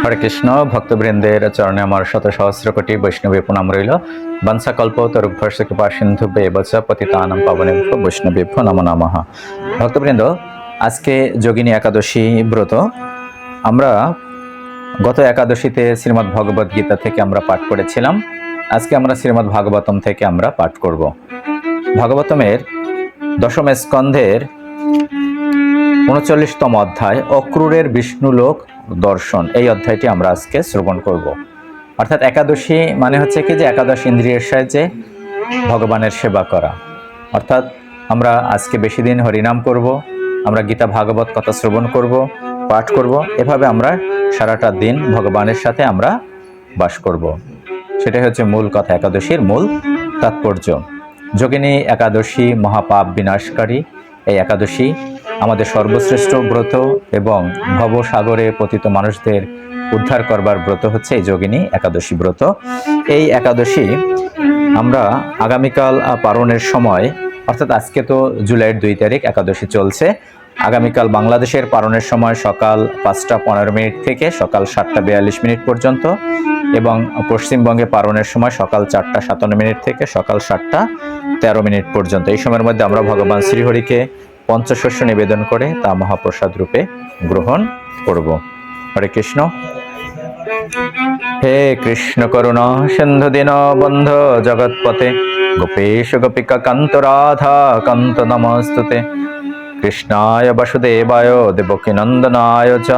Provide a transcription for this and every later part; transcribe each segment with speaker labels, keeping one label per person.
Speaker 1: হরে কৃষ্ণ ভক্তবৃন্দের চরণে আমার শত সহস্র কোটি বৈষ্ণবী প্রণাম রইল। বংশা কল্প তরুভর্ষ কৃপা সিন্ধুভ্যে বচ পতিতানাং পাবনেভ্যো বৈষ্ণবেভ্যো নমো নমঃ। ভক্তবৃন্দ, আজকে যোগিনী একাদশী ব্রত। আমরা গত একাদশীতে শ্রীমদ্ ভগবদ গীতা থেকে আমরা পাঠ করেছিলাম। আজকে আমরা শ্রীমদ্ ভাগবতম থেকে আমরা পাঠ করব। ভাগবতমের দশম স্কন্ধের ৩৯তম অধ্যায় অক্রূরের বিষ্ণুলোক দর্শন, এই অধ্যায়টি আমরা আজকে শ্রবণ করব। অর্থাৎ একাদশী মানে হচ্ছে কি যে একাদশ ইন্দ্রিয়ের সাহায্যে ভগবানের সেবা করা। অর্থাৎ আমরা আজকে বেশি দিন হরিনাম করব, আমরা গীতা ভাগবত কথা শ্রবণ করব, পাঠ করব, এভাবে আমরা সারাটা দিন ভগবানের সাথে আমরা বাস করব। সেটাই হচ্ছে মূল কথা, একাদশীর মূল তাৎপর্য। যোগিনী একাদশী মহাপাপ বিনাশকারী এই একাদশী আমাদের সর্বশ্রেষ্ঠ ব্রত এবং ভবসাগরে পতিত মানুষদের উদ্ধার করবার ব্রত হচ্ছে এই যোগিনী একাদশী ব্রত। এই একাদশী আমরা আগামীকাল পালনের সময়, অর্থাৎ আজকে তো জুলাইয়ের 2 তারিখ একাদশী চলছে, আগামীকাল বাংলাদেশের পালনের সময় সকাল 5টা 15 মিনিট থেকে সকাল 7টা 42 মিনিট পর্যন্ত, এবং পশ্চিমবঙ্গে পালনের সময় সকাল 4টা 57 মিনিট থেকে সকাল 7টা 13 মিনিট পর্যন্ত। এই সময়ের মধ্যে আমরা ভগবান শ্রীহরিকে পঞ্চশস্য নিবেদন করে তা মহাপ্রসাদ রূপে গ্রহণ করব। হরে কৃষ্ণ। হে কৃষ্ণ করুণা সিন্ধু দীনবন্ধ জগৎপতে গোপেশ গোপিকা কান্ত রাধা কান্ত নমস্তুতে। কৃষ্ণায় বাসুদেবায় দেবকী নন্দনায় চ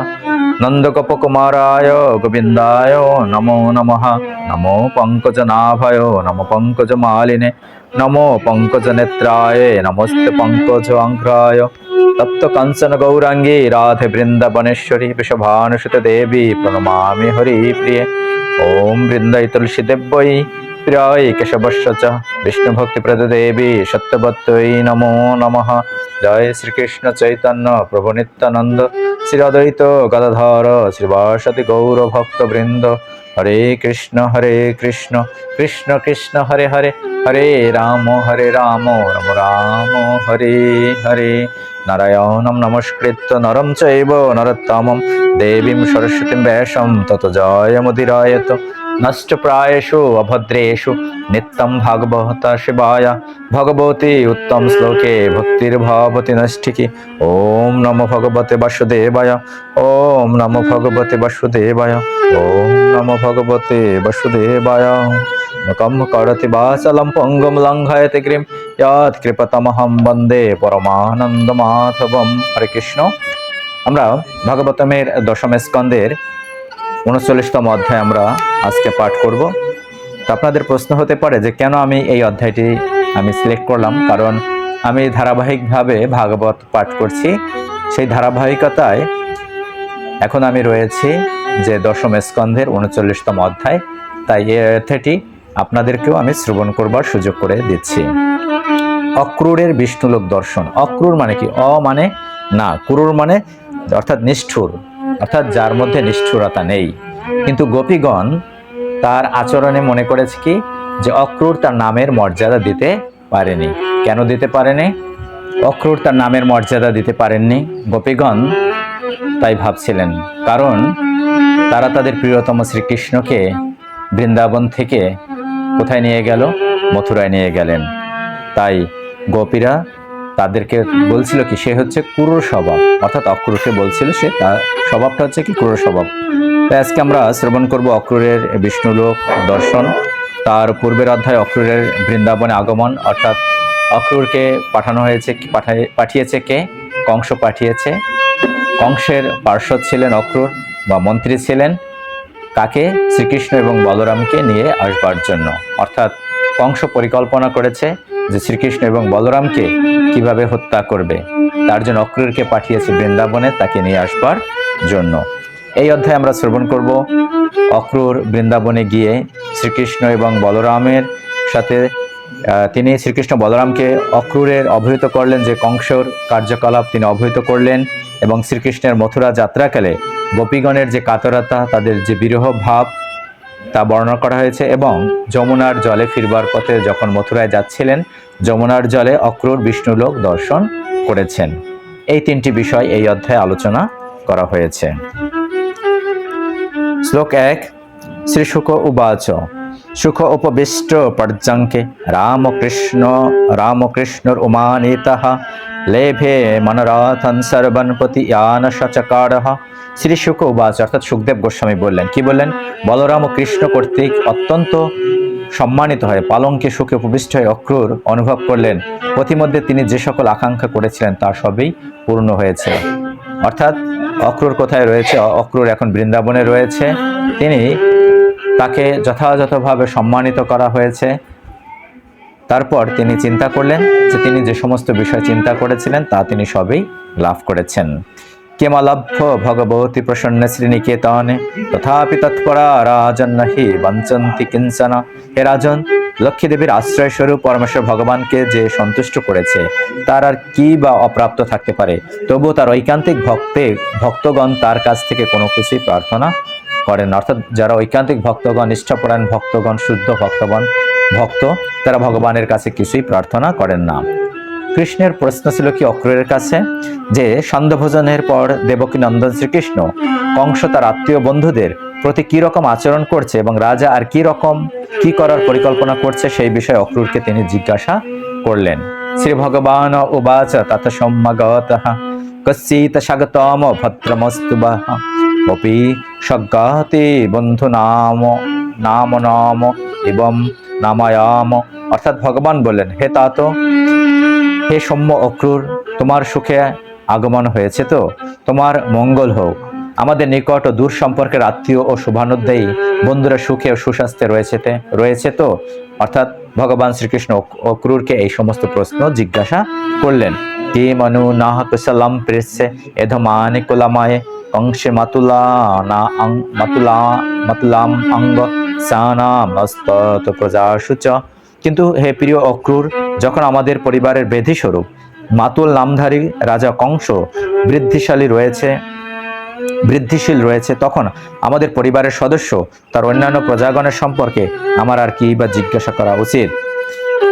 Speaker 1: নন্দগোপকুমারায় গোবিন্দায় নমো নমঃ। নমো পঙ্কজনাভায় নমো পঙ্কজমালিনে নমো পঙ্কজনেত্রায় নমস্তে পঙ্কজ অঙ্ঘ্রায়। তপ্ত কাঞ্চন গৌরাঙ্গী রাধে বৃন্দাবনেশ্বরী বৃষভানুসুতে দেবী প্রণমামি হরি প্রিয়ে। ওম বৃন্দাই তুলসী দেব্যই প্রিয়ায় কেশবস্য চ বিষ্ণু ভক্তি প্রদ দেবী সত্যবত্যই নমো নমঃ। জয় শ্রীকৃষ্ণ চৈতন্য প্রভু নিত্যানন্দ শ্রী অদ্বৈত গদাধর শ্রীবাসতি গৌর ভক্ত বৃন্দ। হরে কৃষ্ণ কৃষ্ণ কৃষ্ণ হরে হরে, হরে রাম রাম রাম হরে হরে। নারায়ণং নমস্কৃত্য নরং চৈব নরোত্তমং দেবীং সরস্বতীং ব্যাসং ততো জয়মুদীরয়ত। নষ্টপ্রায়েষু অভদ্রেষু নিত্যং ভাগবত সেবায় ভগবতী উত্তম শ্লোকে ভক্তির্ভবতি নৈষ্ঠিকী। ওম নমো ভগবতে বাসুদেবায়, ওম নমো ভগবতে বাসুদেবায়, ওম নমো ভগবতে বাসুদেবায়। মুখং করোতি বাচালং পঙ্গুং লঙ্ঘয়তে গিরিং যৎ কৃপতমহং বন্দে পরমানন্দ মাধবম। হরে কৃষ্ণ। আমরা ভাগবতমের দশম স্কন্ধের 39তম অধ্যায় আমরা আজকে পাঠ করব। তো আপনাদের প্রশ্ন হতে পারে যে কেন আমি এই অধ্যায়টি সিলেক্ট করলাম। কারণ আমি ধারাবাহিকভাবে ভাগবত পাঠ করছি, সেই ধারাবাহিকতায় এখন আমি রয়েছি যে দশম স্কন্ধের 39তম অধ্যায়। তাই এই অধ্যায়টি আপনাদেরকেও আমি শ্রবণ করবার সুযোগ করে দিচ্ছি। অক্রূরের বিষ্ণুলোক দর্শন। অক্রূর মানে কি? অ মানে না, ক্রূর মানে অর্থাৎ নিষ্ঠুর, অর্থাৎ যার মধ্যে নিষ্ঠুরতা নেই। কিন্তু গোপীগণ তার আচরণে মনে করেছে কি যে অক্রূর তার নামের মর্যাদা দিতে পারেনি। কেন দিতে পারেনি? অক্রূর তার নামের মর্যাদা দিতে পারেননি গোপীগণ তাই ভাবছিলেন, কারণ তারা তাদের প্রিয়তম শ্রীকৃষ্ণকে বৃন্দাবন থেকে কোথায় নিয়ে গেল? মথুরায় নিয়ে গেলেন। তাই গোপীরা তাদেরকে বলছিল কি সে হচ্ছে ক্রূর স্বভাব, অর্থাৎ অক্রূরকে বলছিল সে তার স্বভাবটা হচ্ছে কি ক্রূর স্বভাব। তাই আজকে আমরা শ্রবণ করব অক্রূরের বিষ্ণুলোক দর্শন। তার পূর্বের অধ্যায় অক্রূরের বৃন্দাবনে আগমন, অর্থাৎ অক্রূরকে পাঠানো হয়েছে, পাঠিয়েছে কে? কংস পাঠিয়েছে। কংসের পার্শ্বদ ছিলেন অক্রূর বা মন্ত্রী ছিলেন। কাকে? শ্রীকৃষ্ণ এবং বলরামকে নিয়ে আসবার জন্য। অর্থাৎ কংস পরিকল্পনা করেছে যে শ্রীকৃষ্ণ এবং বলরামকে কিভাবে হত্যা করবে, তার জন্য অক্রূরকে পাঠিয়েছে বৃন্দাবনে তাকে নিয়ে আসবার জন্য। এই অধ্যায়ে আমরা শ্রবণ করব অক্রূর বৃন্দাবনে গিয়ে শ্রীকৃষ্ণ এবং বলরামের সাথে তিনি শ্রীকৃষ্ণ বলরামকে অক্রূরের অবহিত করলেন, যে কংসর কার্যকলাপ তিনি অবহিত করলেন, এবং শ্রীকৃষ্ণের মথুরা যাত্রাকালে গোপীগণের যে কাতরতা, তাদের যে বিরহ ভাব তা বর্ণনা করা হয়েছে। এবং যমুনার জলে ফিরবার পথে যখন মথুরায় যাচ্ছিলেন, যমুনার জলে অক্রূর বিষ্ণুলোক দর্শন করেছেন। এই তিনটি বিষয় এই অধ্যায়ে আলোচনা করা হয়েছে। শ্লোক 1। শ্রী শুক উবাচ সুখ উপবিষ্ট পর্যঙ্কে রামকৃষ্ণর উমানীতঃ লেভে মনোরথন সর্বন পতিয়ান সচকারঃ। শ্রী শুক উবাচ, অর্থাৎ সুখদেব গোস্বামী বললেন, কি বললেন? বলরাম ও কৃষ্ণ কর্তৃক অত্যন্ত সম্মানিত হয়ে পালঙ্কে সুখে উপবিষ্ট হয়ে অক্রূর অনুভব করলেন পথিমধ্যে তিনি যে সকল আকাঙ্ক্ষা করেছিলেন তা সবই পূর্ণ হয়েছে। অর্থাৎ অক্রূর কোথায় রয়েছে? অক্রূর এখন বৃন্দাবনে রয়েছে। তাকে যথাযথভাবে সম্মানিত করা হয়েছে। তারপর তিনি চিন্তা করলেন যে তিনি যে সমস্ত বিষয় চিন্তা করেছিলেন তা তিনি সবই লাভ করেছেন। কেমালভ্য ভগবতী প্রসন্ন শ্রীনিকেতনে তথাপি তৎপরা রাজন নাহি বঞ্চন্তি কিঞ্চন। হে রাজন, লক্ষ্মী দেবীর আশ্রয় স্বরূপ পরমেশ্বর ভগবানকে যে সন্তুষ্ট করেছে তার আর কি বা অপ্রাপ্ত থাকতে পারে? তবুও তার ঐকান্তিক ভক্তগণ তার কাছ থেকে কোনো কিছুই প্রার্থনা করেন। অর্থাৎ যারা ঐকান্তিক ভক্তগণ, নিষ্ঠাপরায়ণ ভক্তগণ, শুদ্ধ ভক্ত, তারা ভগবানের কাছে কিছুই প্রার্থনা করেন না। কৃষ্ণের প্রশ্ন ছিল কি অক্রূরের কাছে যে সন্ধ্যাভোজনের পর দেবকী নন্দন শ্রীকৃষ্ণ কংস তার আত্মীয় বন্ধুদের প্রতি কি রকম আচরণ করছে এবং রাজা আর কি করার পরিকল্পনা করছে সেই বিষয়ে অক্রূরকে তিনি জিজ্ঞাসা করলেন। শ্রী ভগবান উবাচ তত সম্যগতঃ কচ্চিত স্বাগতম ভদ্রমস্তুভঃ অপি সজ্ঞাতি বন্ধু নাম এবং নামায়াম। অর্থাৎ ভগবান বললেন, হে তাত, হে সৌম্য অক্রূর, তোমার সুখে আগমন হয়েছে তো? তোমার মঙ্গল হোক। আমাদের নিকট ও দূর সম্পর্কের আত্মীয় ও শুভানুধ্যায়ী বন্ধুরা সুখে ও সুস্বাস্থ্যে রয়েছে তো? অর্থাৎ ভগবান শ্রীকৃষ্ণ অক্রূরকে এই সমস্ত প্রশ্ন জিজ্ঞাসা করলেন। কে মনু নাহ কুশলম প্রেস্যে এধমানে কুলামায়ে কংসে মাতুলাম অঙ্গ সানাম অস্তত প্রজাসুচ। কিন্তু হে প্রিয় অক্রূর, যখন আমাদের পরিবারের বেধি স্বরূপ মাতুল নামধারী রাজা কংস বৃদ্ধিশীল রয়েছে তখন আমাদের পরিবারের সদস্য তার অন্যান্য প্রজাগণের সম্পর্কে আমার আর কি বা জিজ্ঞাসা করা উচিত?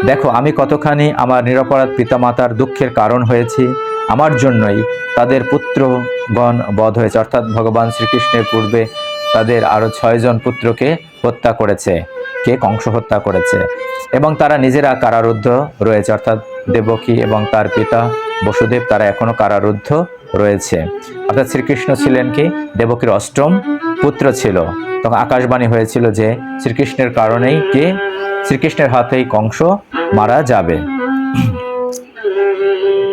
Speaker 1: দেখো, আমি কতখানি আমার নিরপরাধ পিতামাতার দুঃখের কারণ হয়েছি। আমার জন্যই তাদের পুত্রগণ বধ হয়েছে। অর্থাৎ ভগবান শ্রীকৃষ্ণের পূর্বে তাদের আরো 6 জন পুত্রকে হত্যা করেছে, কংস হত্যা করেছে, এবং তারা নিজেরা কারারুদ্ধ রয়েছে। অর্থাৎ দেবকী এবং তার পিতা বসুদেব তারা এখনো কারারুদ্ধ রয়েছে। অর্থাৎ শ্রীকৃষ্ণ ছিলেন কি দেবকীর 8ম পুত্র ছিল। তখন আকাশবাণী হয়েছিল যে শ্রীকৃষ্ণের হাতেই কংস মারা যাবে।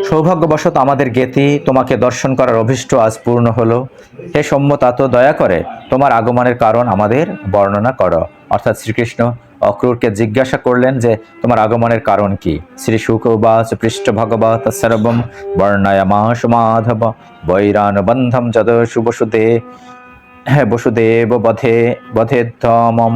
Speaker 1: সৌভাগ্যবশত আমাদের জ্ঞেতি তোমাকে দর্শন করার অভিষ্ট আজ পূর্ণ হলো। হে সৌম্য তাত, দয়া করে তোমার আগমনের কারণ আমাদের বর্ণনা করো। অর্থাৎ শ্রীকৃষ্ণ অক্রূরকে জিজ্ঞাসা করলেন যে তোমার আগমনের কারণ কি? শ্রী শুক উবাচ পৃষ্ঠ ভগবত সর্বম বর্ণয়ামাস মাধব বৈরানুবন্ধম যদ বসুদেব বধেধমম।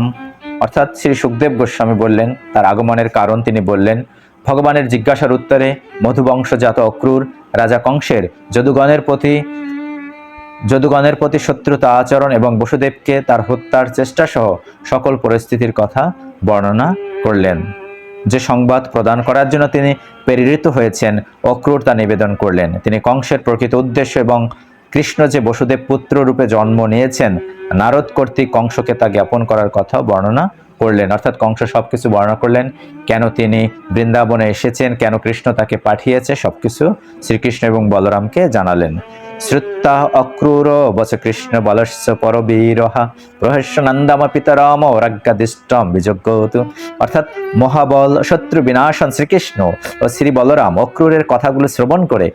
Speaker 1: অর্থাৎ শ্রী সুখদেব গোস্বামী বললেন, তার আগমনের কারণ তিনি বললেন। ভগবানের জিজ্ঞাসার উত্তরে মধুবংশজাত অক্রূর রাজা কংসের যদুগণের প্রতি শত্রুতা আচরণ এবং বসুদেবকে তার হত্যার চেষ্টা সহ সকল পরিস্থিতির কথা বর্ণনা করলেন। যে সংবাদ প্রদান করার জন্য তিনি প্রেরিত হয়েছেন অক্রূর তা নিবেদন করলেন। তিনি কংসের প্রকৃত উদ্দেশ্য এবং কৃষ্ণ যে বসুদেব পুত্র রূপে জন্ম নিয়েছেন নারদ কর্তৃক কংসকে তা জ্ঞাপন করার কথা বর্ণনা করলেন। অর্থাৎ কংস সবকিছু বর্ণনা করলেন, কেন তিনি বৃন্দাবনে এসেছেন, কেন কৃষ্ণ তাকে পাঠিয়েছে, সবকিছু শ্রীকৃষ্ণ এবং বলরামকে জানালেন। শ্রুত্তা অক্রূর বচ কৃষ্ণ বলস্য পরবীরহা প্রহস্য নন্দম পিতরাম রাজ্ঞাদিষ্টম বিযোগ্যতু। অর্থাৎ মহাবল শত্রু বিনাশন শ্রীকৃষ্ণ ও শ্রী বলরাম অক্রূরের কথাগুলো শ্রবণ করে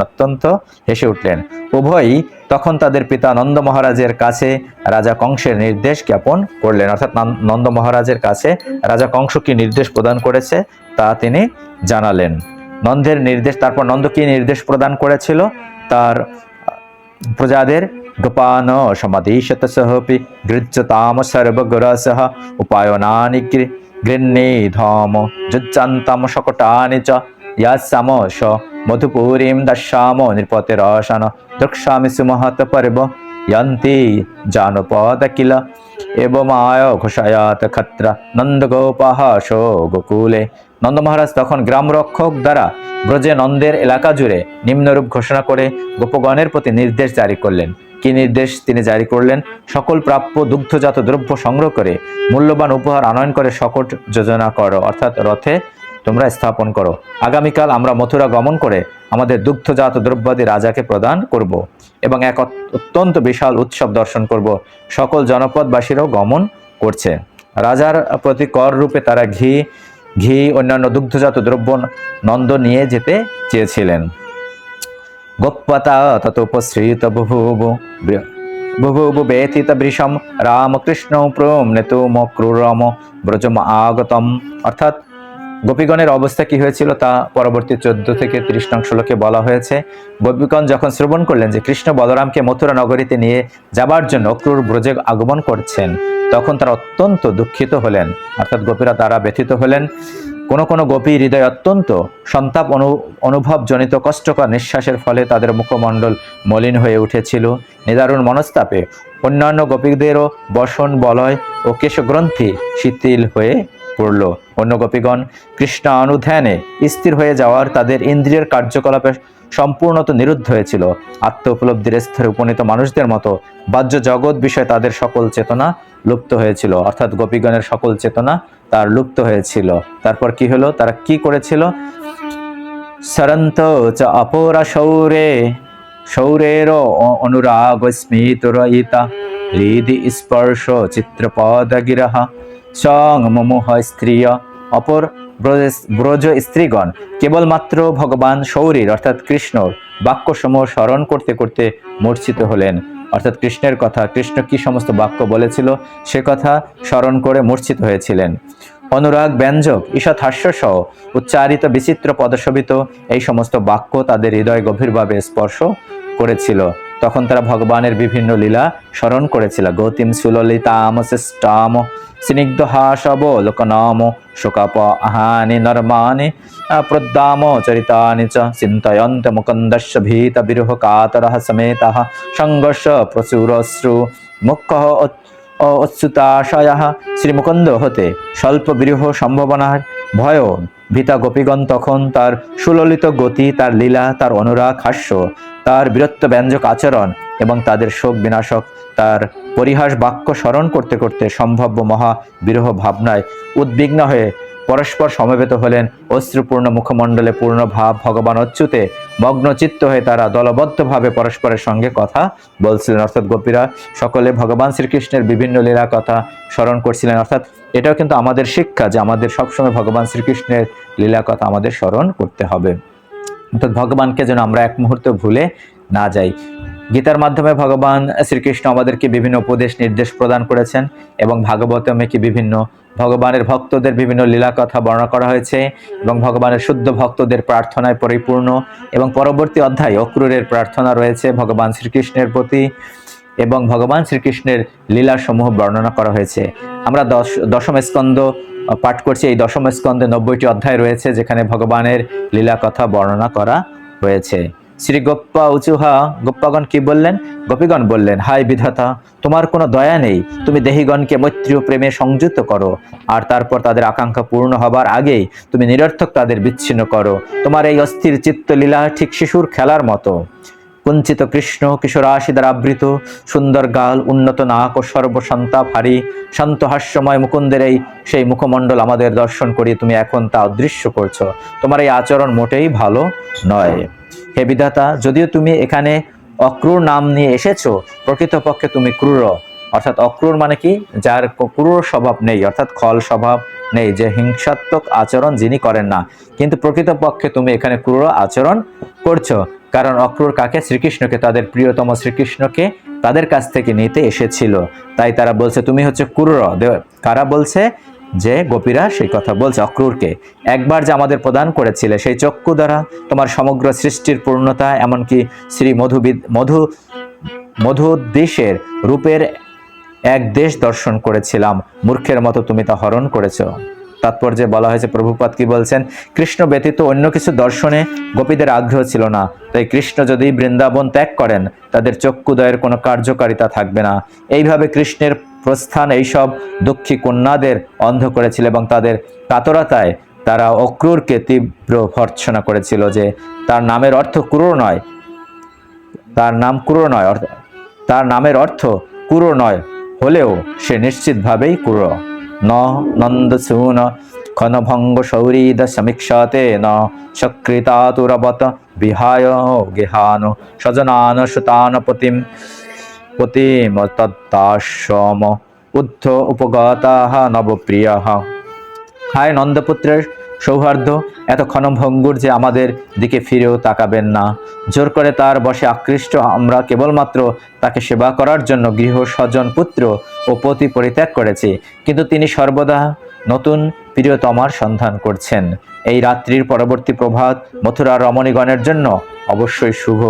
Speaker 1: অত্যন্ত হেসে উঠলেন। উভয়ই তখন তাদের পিতা নন্দ মহারাজের কাছে রাজা কংসের নির্দেশ জ্ঞাপন করলেন। অর্থাৎ নন্দ মহারাজের কাছে রাজা কংস কি নির্দেশ প্রদান করেছে তা তিনি জানালেন। নন্দের নির্দেশ, তারপর নন্দ কি নির্দেশ প্রদান করেছিল? তার প্রজাদের গোপান সমাদিশত সহপি গৃহ্যতাম সর্বগুরসহ উপায়নানি গৃহ্ণীধম যুজ্জান্তম শকটানি চ ইয়াসাম স মধুপুরীম দশাম নৃপতে রসন দ্রক্ষ্যামি সুমহত পর্ব यन्ति जानपद किल एवमाय घोषायात खत्र नंद गोपाह शो गोकुले। नंद महाराज तखन ग्राम रक्षक द्वारा ब्रजे नंदेर एलाका जुड़े निम्नरूप घोषणा करे गोपगणेर प्रति निर्देश जारी करलेन। কি নির্দেশ তিনি জারি করলেন? সকল প্রাপ্য দুগ্ধজাত দ্রব্য সংগ্রহ করে মূল্যবান উপহার আনয়ন করে শকট যোজনা করো, অর্থাৎ রথে তোমরা স্থাপন করো। আগামীকাল আমরা মথুরা গমন করে আমাদের দুগ্ধজাত দ্রব্যাদি রাজাকে প্রদান করব এবং এক অত্যন্ত বিশাল উৎসব দর্শন করব। সকল জনপদবাসীরাও গমন করছে। রাজার প্রতি কর রূপে তারা ঘি অন্যান্য দুগ্ধজাত দ্রব্য নন্দ নিয়ে যেতে চেয়েছিলেন। গোপতা ততোপশ্রিত বুভুবু ব্যথিত বৃষম রামকৃষ্ণ প্রমনেতু মক্রুরম ব্রজম আগতম, অর্থাৎ গোপীগণের অবস্থা কি হয়েছিল তা পরবর্তী 14 থেকে 30 নং শ্লোকে বলা হয়েছে। গোপীগণ যখন শ্রবণ করলেন যে কৃষ্ণ বলরামকে মথুরা নগরীতে নিয়ে যাবার জন্য অক্রূর ব্রজে আগমন করছেন, তখন তারা অত্যন্ত দুঃখিত হলেন, অর্থাৎ গোপীরা তারা ব্যথিত হলেন। কোনো গোপী হৃদয় অত্যন্ত সন্তাপ অনুভব জনিত কষ্টকর নিঃশ্বাসের ফলে তাদের মুখমণ্ডল মলিন হয়ে উঠেছিল। নিদারুণ মনস্তাপে অন্যান্য গোপীদেরও বসন বলয় ও কেশগ্রন্থি শিথিল হয়ে পড়ল। অন্য গোপীগণ কৃষ্ণ অনুধ্যানে স্থির হয়ে যাওয়ার তাদের ইন্দ্রিয়ের কার্যকলাপে সম্পূর্ণত নিরুদ্ধ হয়েছিল। আত্ম উপলব্ধির স্তরে উপনীত মানুষদের মতো বাহ্য জগৎ বিষয়ে তাদের সকল চেতনা লুপ্ত হয়েছিল, অর্থাৎ গোপীগণের সকল চেতনা তার লুপ্ত হয়েছিল। তারপর কি হলো? তারা কি করেছিল? সরন্ত চ অপরা শৌরের অনুরাগ স্মিতরয়িতা হৃদি স্পর্শ চিত্রপদ গিরহা সং মমোহ স্ত্রিয়। অপর ব্রজ স্ত্রীগণ কেবলমাত্র ভগবান শৌরীর অর্থাৎ কৃষ্ণর বাক্যসমূহ স্মরণ করতে করতে মূর্ছিত হলেন, অর্থাৎ কৃষ্ণের কথা, কৃষ্ণ কি সমস্ত বাক্য বলেছিল সে কথা স্মরণ করে মূর্ছিত হয়েছিলেন। অনুরাগ ব্যঞ্জক ঈষৎ হাস্য সহ উচ্চারিত বিচিত্র পদশোভিত এই সমস্ত বাক্য তাদের হৃদয় গভীরভাবে স্পর্শ করেছিল। তখন তারা ভগবানের বিভিন্ন লীলা স্মরণ করেছিল। গৌতিম সুললিতাম শ্রেষ্ঠাম স্নিগ্ধ হাসব লোকনাম শোকাপ আহানি নর্মানি প্রদ্দাম চরিতানি চ চিন্তয়ন্ত মুকুন্দস্য ভীত বিরহ কাতরঃ সমেতঃ সংঘর্ষ প্রচুরশ্রু মুখ্য অচ্যুতাশয়ঃ। শ্রী মুকুন্দ হতে স্বল্প বিরহ সম্ভাবনার ভয় ভীতা গোপীগণ তখন তার সুললিত গতি, তার লীলা, তার অনুরাগ হাস্য, তার বীরত্ব ব্যঞ্জক আচরণ এবং তাদের শোক বিনাশক তার পরিহাস বাক্য স্মরণ করতে করতে সম্ভাব্য মহা বিরহ ভাবনায় উদ্বিগ্ন হয়ে পরস্পর সমবেত হলেন। অশ্রুপূর্ণ মুখমণ্ডলে পূর্ণ ভাব ভগবান অচ্যুতে মগ্নচিত্ত হয়ে তারা দলবদ্ধভাবে পরস্পরের সঙ্গে কথা বলছিলেন, অর্থাৎ গোপীরা সকলে ভগবান শ্রীকৃষ্ণের বিভিন্ন লীলা কথা স্মরণ করছিলেন। অর্থাৎ এটাও কিন্তু আমাদের শিক্ষা যে আমাদের সবসময় ভগবান শ্রীকৃষ্ণের লীলা কথা আমাদের স্মরণ করতে হবে, অর্থাৎ ভগবানকে যেন আমরা এক মুহূর্ত ভুলে না যাই। গীতার মাধ্যমে ভগবান শ্রীকৃষ্ণ আমাদেরকে বিভিন্ন উপদেশ নির্দেশ প্রদান করেছেন এবং ভাগবতমে কি বিভিন্ন ভগবানের ভক্তদের বিভিন্ন লীলা কথা বর্ণনা করা হয়েছে এবং ভগবানের শুদ্ধ ভক্তদের প্রার্থনায় পরিপূর্ণ এবং পরবর্তী অধ্যায় অক্রূরের প্রার্থনা রয়েছে ভগবান শ্রীকৃষ্ণের প্রতি এবং ভগবান শ্রীকৃষ্ণের লীলাসমূহ বর্ণনা করা হয়েছে। আমরা দশম স্কন্ধ পাঠ করছি। এই দশম স্কন্ধে 90টি অধ্যায় রয়েছে যেখানে ভগবানের লীলা কথা বর্ণনা করা হয়েছে। শ্রী গোপ্পা উচুহা, গোপ্পাগণ কি বললেন? গোপীগণ বললেন, হায় বিধাতা, তোমার কোনো দয়া নেই, তুমি দেহিগণকে মৈত্রী ও প্রেমে সংযুক্ত করো আর তারপর তাদের আকাঙ্ক্ষা পূর্ণ হবার আগেই তুমি নিরর্থক তাদের বিচ্ছিন্ন করো। তোমার এই অস্থির চিত্তলীলা ঠিক শিশুর খেলার মতো। কুঞ্চিত কৃষ্ণ কিশোরাশি দ্বারা আবৃত, সুন্দর গাল, উন্নত নাক ও সর্বসন্তাপহারী শান্ত হাস্যময় মুকুন্দের সেই মুখমণ্ডল আমাদের দর্শন করিয়ে তুমি এখন তা অদৃশ্য করছো। তোমার এই আচরণ মোটেই ভালো নয়। হে বিধাতা, যদিও তুমি এখানে অক্রূর নাম নিয়ে এসেছো, প্রকৃতপক্ষে তুমি ক্রূর, অর্থাৎ অক্রূর মানে কি? যার ক্রূর স্বভাব নেই, অর্থাৎ খল স্বভাব নেই, যে হিংসাত্মক আচরণ যিনি করেন না, কিন্তু প্রকৃতপক্ষে তুমি এখানে ক্রূর আচরণ করছো। কারণ অক্রূর কাকে? শ্রীকৃষ্ণকে, তাদের প্রিয়তম শ্রীকৃষ্ণকে তাদের কাছ থেকে নিতে এসেছিল। তাই তারা বলছে তুমি হচ্ছে ক্রূর। কারা বলছে? যে গোপীরা সেই কথা বলছে অক্রূরকে। একবার যে আমাদের প্রদান করেছিলে সেই চক্ষু দ্বারা তোমার সমগ্র সৃষ্টির পূর্ণতা, এমনকি শ্রী মধু দেশের রূপের এক দেশ দর্শন করেছিলাম, মূর্খের মতো তুমি তা হরণ করেছো। তাৎপর্যে বলা হয়েছে, প্রভুপাদ কি বলছেন? কৃষ্ণ ব্যতীত অন্য কিছু দর্শনে গোপীদের আগ্রহ ছিল না, তাই কৃষ্ণ যদি বৃন্দাবন ত্যাগ করেন তাদের চক্ষুদয়ের কোনো কার্যকারিতা থাকবে না। এইভাবে কৃষ্ণের প্রস্থান এইসব দুঃখী কন্যাদের অন্ধ করেছিল এবং তাদের কাতরতায় তারা অক্রূরকে তীব্র ভর্ৎসনা করেছিল যে তার নামের অর্থ ক্রূর নয়, তার নাম ক্রূর নয়, তার নামের অর্থ কুরো নয় হলেও সে নিশ্চিতভাবেই কুরো। ন নন্দসূন ক্ষণভঙ্গ শৌরিদ সমীক্ষাতে ন সক্রিতাতুরবত বিহায় গেহান স্বজনান সুতান পতিম তত্তাশ্রম উদ্ধ উপগতাহ নবপ্রিয়াহ। হায় নন্দপুত্রের সৌহার্দ্য, এত ক্ষণভঙ্গুর যে আমাদের দিকে ফিরেও তাকাবেন না। জোর করে তার বশে আকৃষ্ট আমরা কেবলমাত্র তাকে সেবা করার জন্য গৃহ স্বজন পুত্র ও পতি পরিত্যাগ করেছি, কিন্তু তিনি সর্বদা নতুন প্রিয়তমার সন্ধান করছেন। এই রাত্রির পরবর্তী প্রভাত মথুরার রমণীগণের জন্য অবশ্যই শুভ।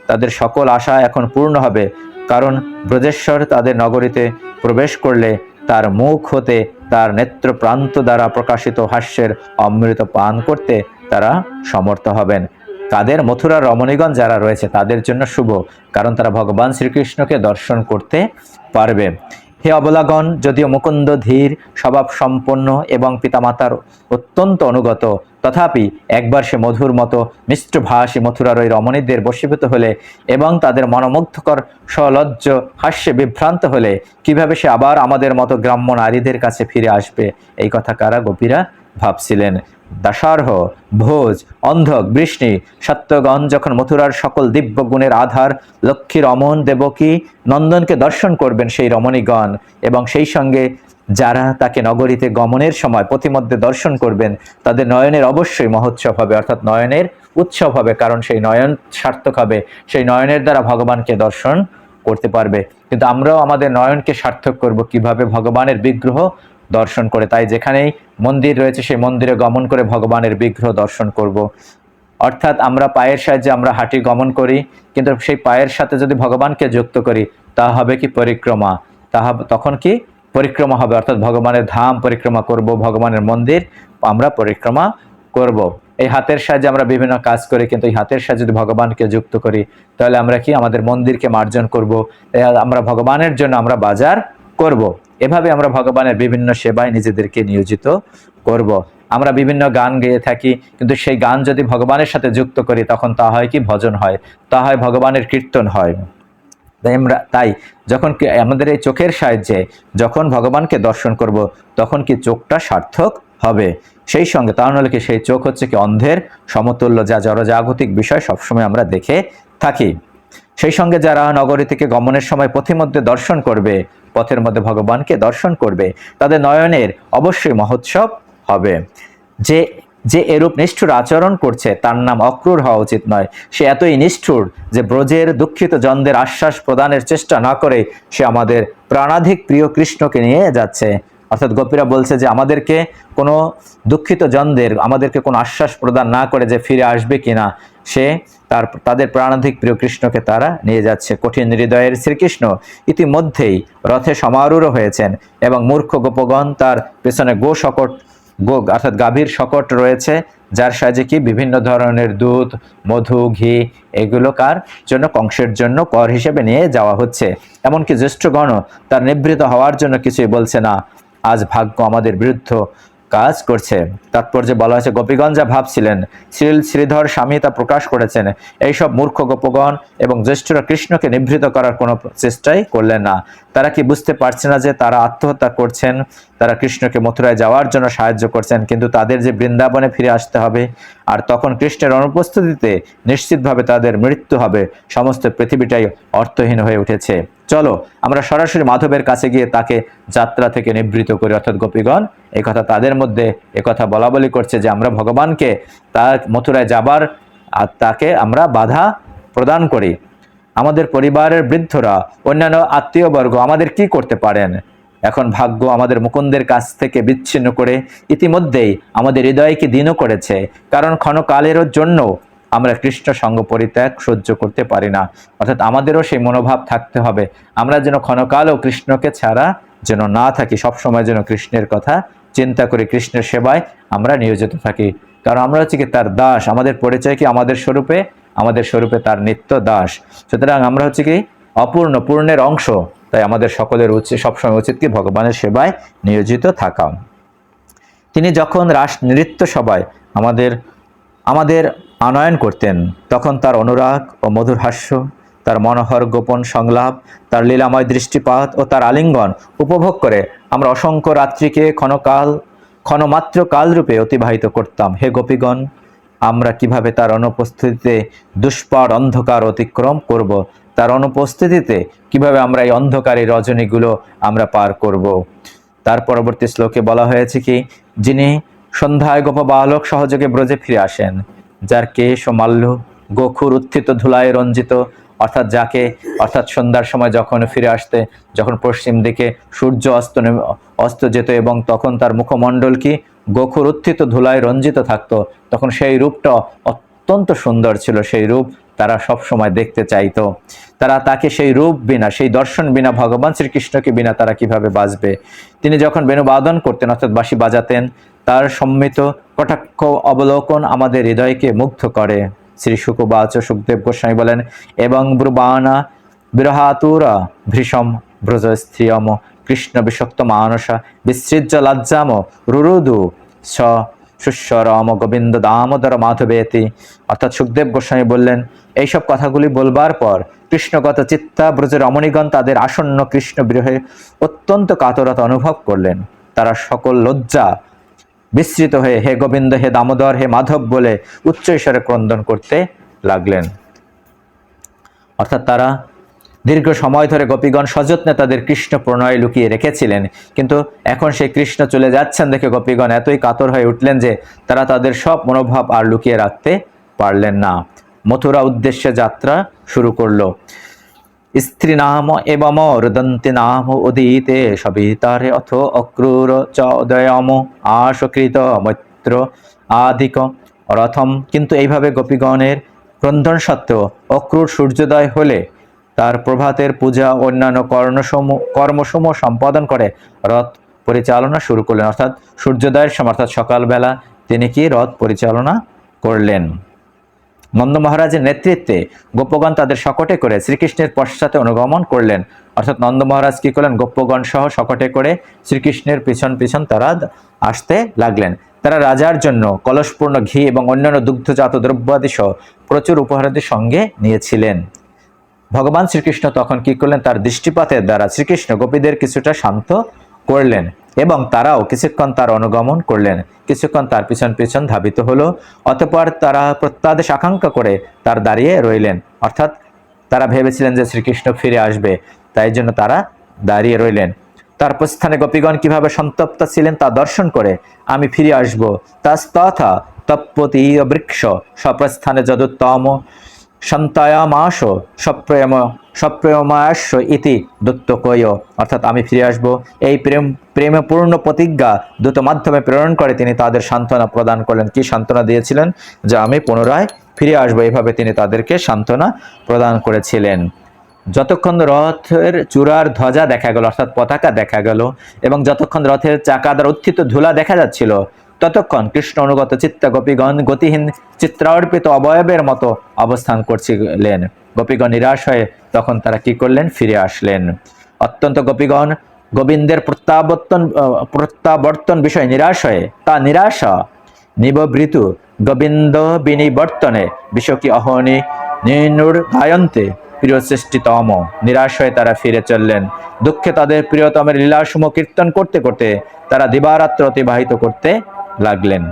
Speaker 1: তাদের সকল আশা এখন পূর্ণ হবে, কারণ ব্রজেশ্বর তাদের নগরীতে প্রবেশ করলে তার মুখ হতে তার নেত্র প্রান্ত দ্বারা প্রকাশিত হাস্যের অমৃত পান করতে তারা সমর্থ হবেন। তাদের মথুরার রমণীগণ যারা রয়েছে তাদের জন্য শুভ, কারণ তারা ভগবান শ্রীকৃষ্ণকে দর্শন করতে পারবে। হে অবলাগণ, যদিও মুকুন্দ ধীর স্বভাব সম্পন্ন এবং পিতামাতার অত্যন্ত অনুগত, তথাপি একবার সে মধুর মতো মিষ্টভাষী মথুরার ওই রমণীদের বশীভূত হলে এবং তাদের মনোমুগ্ধকর সলজ্জ হাস্যে বিভ্রান্ত হলে কিভাবে সে আবার আমাদের মতো গ্রাম্য নারীদের কাছে ফিরে আসবে, এই কথা কারা গোপীরা ভাবছিলেন। দাসার্হ, ভোজ, অন্ধক, বৃষ্ণি, সত্যগণ যখন মথুরার সকল দিব্য গুণের আধার লক্ষ্মী রমণ দেবকী নন্দনকে দর্শন করবেন সেই রমণীগণ, এবং সেই সঙ্গে যারা তাকে নগরীতে গমনের সময় পথিমধ্যে দর্শন করবেন, তাদের নয়নের অবশ্যই মহোৎসব হবে, অর্থাৎ নয়নের উৎসব হবে, কারণ সেই নয়ন সার্থক হবে, সেই নয়নের দ্বারা ভগবানকে দর্শন করতে পারবে। কিন্তু আমরাও আমাদের নয়নকে সার্থক করব কিভাবে? ভগবানের বিগ্রহ দর্শন করে। তাই যেখানেই মন্দির রয়েছে সেই মন্দিরে গমন করে ভগবানের বিগ্রহ দর্শন করব। অর্থাৎ আমরা পায়ের সাহায্যে আমরা হাঁটি গমন করি, কিন্তু সেই পায়ের সাথে যদি ভগবানকে যুক্ত করি তা হবে কি পরিক্রমা, তখন কি পরিক্রমা হবে, অর্থাৎ ভগবানের ধাম পরিক্রমা করব, ভগবানের মন্দির আমরা পরিক্রমা করব। এই হাতের সাহায্যে আমরা বিভিন্ন কাজ করি, কিন্তু এই হাতের সাহায্যে যদি ভগবানকে যুক্ত করি তাহলে আমরা কি আমাদের মন্দিরকে মার্জন করব, আমরা ভগবানের জন্য আমরা বাজার করব। এভাবে আমরা ভগবানের বিভিন্ন সেবায় নিজেদেরকে নিয়োজিত করব। আমরা বিভিন্ন গান গেয়ে থাকি, কিন্তু সেই গান যদি ভগবানের সাথে যুক্ত করি তখন তা হয় কি ভজন হয়, তা হয় ভগবানের কীর্তন হয়। তাই যখন আমাদের এই চোখের সাহায্যে যখন ভগবানকে দর্শন করব তখন কি চোখটা সার্থক হবে। সেই সঙ্গে তা নাহলে কি সেই চোখ হচ্ছে কি অন্ধের সমতুল্য, যা জড়জাগতিক বিষয় সবসময় আমরা দেখে থাকি। সেই সঙ্গে যারা নগরী থেকে গমনের সময় পথিমধ্যে দর্শন করবে, পথের মধ্যে ভগবানকে দর্শন করবে, তাদের নয়নের অবশ্যই মহোৎসব হবে। যে যে এরূপ নিষ্ঠুর আচরণ করছে তার নাম অক্রূর হওয়া উচিত নয়। সে এতই নিষ্ঠুর যে ব্রজের দুঃখিত জনদের আশ্বাস প্রদানের চেষ্টা না করে সে আমাদের প্রাণাধিক প্রিয় কৃষ্ণকে নিয়ে যাচ্ছে। অর্থাৎ গোপীরা বলছে যে আমাদেরকে কোনো দুঃখিত জনদের আমাদেরকে কোনো আশ্বাস প্রদান না করে যে ফিরে আসবে কিনা, সে তাদের প্রাণাধিক প্রিয় কৃষ্ণকে তারা নিয়ে যাচ্ছে। কঠিন হৃদয়ের শ্রীকৃষ্ণ ইতিমধ্যেই রথে সমারূঢ় হয়েছেন এবং মূর্খ গোপগণ তার পেছনে অর্থাৎ গাভীর শকট রয়েছে, যার সাহায্যে কি বিভিন্ন ধরনের দুধ, মধু, ঘি এগুলো কার জন্য? কংসের জন্য কর হিসেবে নিয়ে যাওয়া হচ্ছে। এমনকি জ্যেষ্ঠগণ তার নিবৃত হওয়ার জন্য কিছুই বলছে না। আজ ভাগ্য আমাদের বিরুদ্ধ কাজ করছে। তাৎপর্যে বলা হয়েছে গোপীগণ যা ভাবছিলেন শ্রীধর স্বামী তা প্রকাশ করেছেন। এইসব মূর্খ গোপগণ এবং জ্যেষ্ঠরা কৃষ্ণকে নিবৃত করার কোনো চেষ্টাই করলেন না। তারা কি বুঝতে পারছে না যে তারা আত্মহত্যা করছেন? তারা কৃষ্ণকে মথুরায় যাওয়ার জন্য সাহায্য করছেন, কিন্তু তাদের যে বৃন্দাবনে ফিরে আসতে হবে, আর তখন কৃষ্ণের অনুপস্থিতিতে নিশ্চিতভাবে তাদের মৃত্যু হবে। সমস্ত পৃথিবীটাই অর্থহীন হয়ে উঠেছে। চলো আমরা সরাসরি মাধবের কাছে গিয়ে তাকে যাত্রা থেকে নিবৃত করি। অর্থাৎ গোপীগণ একথা তাদের মধ্যে একথা বলা বলি করছে যে আমরা ভগবানকে তার মথুরায় যাবার আর তাকে আমরা বাধা প্রদান করি। আমাদের পরিবারের বৃদ্ধরা, অন্যান্য আত্মীয়বর্গ আমাদের কি করতে পারেন? এখন ভাগ্য আমাদের মুকুন্দের কাছ থেকে বিচ্ছিন্ন করে ইতিমধ্যেই আমাদের হৃদয়কে দীন করেছে, কারণ ক্ষণকালেরও জন্য আমরা কৃষ্ণ সঙ্গ পরিত্যাগ সহ্য করতে পারি না। অর্থাৎ আমাদেরও সেই মনোভাব থাকতে হবে, আমরা যেন ক্ষণকালও কৃষ্ণকে ছাড়া যেন না থাকি, সবসময় যেন কৃষ্ণের কথা চিন্তা করে কৃষ্ণের সেবায় আমরা নিয়োজিত থাকি। কারণ আমরা হচ্ছে কি তার দাস, আমাদের পরিচয় কি আমাদের স্বরূপে তার নিত্য দাস। সুতরাং আমরা হচ্ছে কি অপূর্ণ পূর্ণের অংশ, তাই আমাদের সকলের সবসময় উচিত কি ভগবানের সেবায় নিয়োজিত থাকা। তিনি যখন রাস নৃত্য সভায় আমাদের আনয়ন করতেন তখন তার অনুরাগ ও মধুর হাস্য, তার মনোহর গোপন সংলাপ, তার লীলাময় দৃষ্টিপাত ও তার আলিঙ্গন উপভোগ করে আমরা অসংখ্য রাত্রিকে ক্ষণমাত্র কালরূপে অতিবাহিত করতাম। হে গোপীগণ, আমরা কিভাবে তার অনুপস্থিতিতে দুষ্পার অন্ধকার অতিক্রম করব, তার অনুপস্থিতিতে কিভাবে আমরা এই অন্ধকারী রজনীগুলো আমরা পার করব। তার পরবর্তী শ্লোকে বলা হয়েছে কি, যিনি সন্ধ্যায় গোপ বালক সহযোগে ব্রজে ফিরে আসেন, যার কেশ ও মাল্য গোখুর উত্থিত ধুলায় রঞ্জিত, অর্থাৎ সন্ধ্যার সময় যখন পশ্চিম দিকে সূর্য অস্ত যেত এবং তখন তার মুখমণ্ডল কি গোখুর উত্থিত ধুলায় রঞ্জিত থাকতো, তখন সেই রূপটা অত্যন্ত সুন্দর ছিল। সেই রূপ তারা সব সময় দেখতে চাইতো। তারা তাকে সেই রূপ বিনা, সেই দর্শন বিনা, ভগবান শ্রীকৃষ্ণকে বিনা তারা কিভাবে বাঁচবে। তিনি যখন বেণুবাদন করতেন অর্থাৎ বাঁশি বাজাতেন, তার সম্মিত কটাক্ষ অবলোকন আমাদের হৃদয়কে মুগ্ধ করে। শ্রী শুকবাচ, সুখদেব গোস্বামী বলেন, এবং ব্রুবানা বিরহাতুরা ভৃষম ব্রজ স্ত্রিয়ম কৃষ্ণ বিষক্ত মানসা বিসৃজ্য লজ্জাম রুরুদু স সুস্বরম গোবিন্দ দামোদর মাধবেতি। অর্থাৎ সুখদেব গোস্বামী বললেন, এইসব কথাগুলি বলবার পর কৃষ্ণগত চিত্তা ব্রজের রমণীগণ তাদের আসন্ন কৃষ্ণ বিরহে অত্যন্ত কাতরতা অনুভব করলেন। তারা সকল লজ্জা বিস্মৃত হয়ে হে গোবিন্দ, হে দামোদর, হে মাধব বলে উচ্চ ঈশ্বরে ক্রন্দন করতে লাগলেন। অর্থাৎ তারা দীর্ঘ সময় ধরে গোপীগণ সযত্নে তাদের কৃষ্ণ প্রণয় লুকিয়ে রেখেছিলেন, কিন্তু এখন সেই কৃষ্ণ চলে যাচ্ছেন দেখে গোপীগণ এতই কাতর হয়ে উঠলেন যে তারা তাদের সব মনোভাব আর লুকিয়ে রাখতে পারলেন না। মথুরা উদ্দেশ্যে যাত্রা শুরু করলো। স্ত্রী নাম এবং রুদন্তি নাম উদিতে সবিতারে অথ অক্রূর চোদয়ম আশকৃত মৈত্র আধিক রথম। কিন্তু এইভাবে গোপীগণের ক্রন্দন সত্ত্বেও অক্রূর সূর্যোদয় হলে তার প্রভাতের পূজা অন্যান্য কর্মসমূহ সম্পাদন করে রথ পরিচালনা শুরু করলেন। অর্থাৎ সূর্যোদয়ের সময় অর্থাৎ সকালবেলা তিনি কি রথ পরিচালনা করলেন। নন্দ মহারাজের নেতৃত্বে গোপগণ তাদের শকটে করে শ্রীকৃষ্ণের পশ্চাতে অনুগমন করলেন। অর্থাৎ নন্দ মহারাজ কি করলেন, গোপগণ সহ শকটে করে শ্রীকৃষ্ণের পিছন পিছন তারা আসতে লাগলেন। তারা রাজার জন্য কলসপূর্ণ ঘি এবং অন্যান্য দুগ্ধজাত দ্রব্যাদি সহ প্রচুর উপহারাদি সঙ্গে নিয়েছিলেন। ভগবান শ্রীকৃষ্ণ তখন কি করলেন, তার দৃষ্টিপাতের দ্বারা শ্রীকৃষ্ণ গোপীদের কিছুটা শান্ত করলেন এবং তারাও কিছুক্ষণ তার অনুগমন করলেন, কিছুক্ষণ তার পিছন পিছন ধাবিত হলো। অতঃপর তারা প্রত্যাদেশ আকাঙ্ক্ষা করে তার দাঁড়িয়ে রইলেন। অর্থাৎ তারা ভেবেছিলেন যে শ্রীকৃষ্ণ ফিরে আসবে, তাই জন্য তারা দাঁড়িয়ে রইলেন। তার প্রস্থানে গোপীগণ কিভাবে সন্তপ্ত ছিলেন তা দর্শন করে আমি ফিরে আসব তথা তপ্পতি বৃক্ষ স্বপ্রস্থানে যদুত্তম সন্তায়ামাস সপ্রেমাস ইতি দত্তকয়। অর্থাৎ আমি ফিরে আসব, এই প্রেমপূর্ণ প্রতিজ্ঞা দূত মাধ্যমে প্রেরণ করে তিনি তাদের সান্ত্বনা প্রদান করলেন। কি সান্ত্বনা দিয়েছিলেন, যে আমি পুনরায় ফিরে আসবো, এইভাবে তিনি তাদেরকে সান্ত্বনা প্রদান করেছিলেন। যতক্ষণ রথের চূড়ার ধ্বজা দেখা গেল অর্থাৎ পতাকা দেখা গেল এবং যতক্ষণ রথের চাকাদার উত্থিত ধুলা দেখা যাচ্ছিল, ততক্ষণ কৃষ্ণ অনুগত চিত্তা গোপীগণ গতিহীন চিত্রার্পিত অবয়বের মতো অবস্থান করছিলেন। গোপীগণ নিরাশ হয়ে তখন তারা কি করলেন, ফিরে আসলেন। অত্যন্ত গোপীগণ গোবিন্দের প্রত্যাবর্তন বিষয়ে নিরাশ হয়ে তা নিরাশা নিবৃত গোবিন্দ বিনিবর্তনে বিশ্বকি অহনি নিনুর গায়ন্তে প্রিয়শ্রেষ্ঠতম। নিরাশ হয়ে তারা ফিরে চললেন। দুঃখে তাদের প্রিয়তমের লীলাসমূহ কীর্তন করতে করতে তারা দিবারাত্র অতিবাহিত করতে লাগলেন।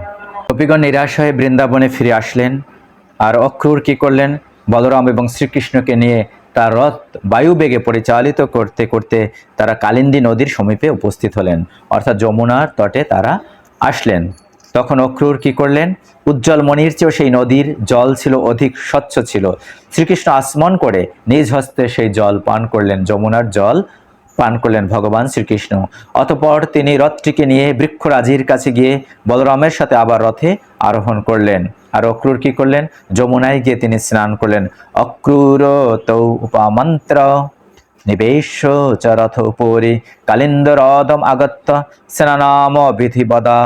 Speaker 1: গোপীগণ নিরাশ হয়ে বৃন্দাবনে ফিরে আসলেন। আর অক্রূর কি করলেন, বলরাম এবং শ্রীকৃষ্ণকে নিয়ে তার রথ বায়ুবেগে পরিচালিত করতে করতে তারা কালিন্দী নদীর সমীপে উপস্থিত হলেন, অর্থাৎ যমুনার তটে তারা আসলেন। তখন অক্রূর কি করলেন, উজ্জ্বল মণির চেয়েও সেই নদীর জল ছিল অধিক স্বচ্ছ ছিল। শ্রীকৃষ্ণ আসমন করে নিজ হস্তে সেই জল পান করলেন, যমুনার জল পান করলেন ভগবান শ্রীকৃষ্ণ। অতঃপর তিনি রথটিকে নিয়ে বৃক্ষরাজির কাছে গিয়ে বলরামের সাথে আবার রথে আরোহণ করলেন। আর অক্রূর কি করলেন, যমুনায় গিয়ে তিনি স্নান করলেন। অক্রূর তৌ উপামন্ত্র নিবেশ চ রথ উপরি কালিন্দরদম আগত্য স্নানাম বিধিবদা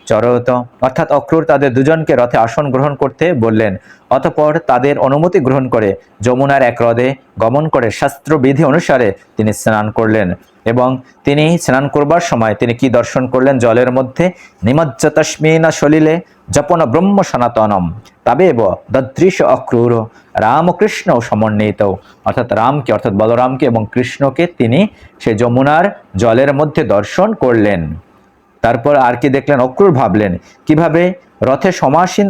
Speaker 1: চরত, অর্থাৎ অক্রূর তাদের দুজনকে রথে আসন গ্রহণ করতে বললেন। অতঃপর তাদের অনুমতি গ্রহণ করে যমুনার এক হ্রদে গমন করে শাস্ত্রবিধি অনুসারে তিনি স্নান করলেন। এবং তিনি স্নান করবার সময় তিনি কি দর্শন করলেন? জলের মধ্যে নিমজ্জতস্মিনা সলিলে জপন ব্রহ্ম সনাতনম তবেব দদৃশ অক্রূর রামকৃষ্ণ সমন্বিত, অর্থাৎ রামকে অর্থাৎ বলরামকে এবং কৃষ্ণকে তিনি সেই যমুনার জলের মধ্যে দর্শন করলেন। তারপর আর কি দেখলেন? অক্রূর ভাবলেন কিভাবে রথে সমাসীন